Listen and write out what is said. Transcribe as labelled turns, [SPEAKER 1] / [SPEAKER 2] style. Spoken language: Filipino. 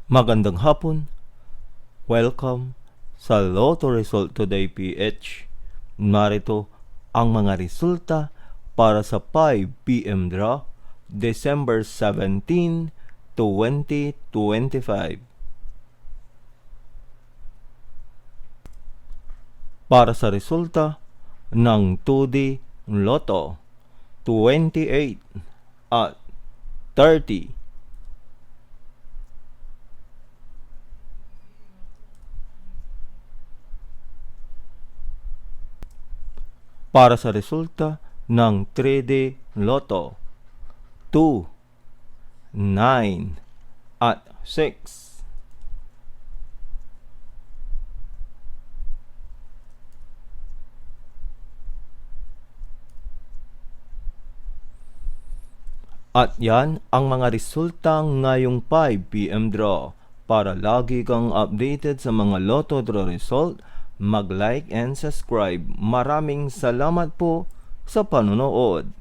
[SPEAKER 1] Magandang hapon. Welcome sa Lotto Result Today PH. Narito ang mga resulta para sa 5 PM draw December 17, 2025. Para sa resulta ng 2D Lotto 28 at 30. Para sa resulta ng 3D Lotto 2, 9 at 6. At yan ang mga resulta ngayong 5 PM draw. Para lagi kang updated sa mga Lotto draw result, mag-like and subscribe. Maraming salamat po sa panonood.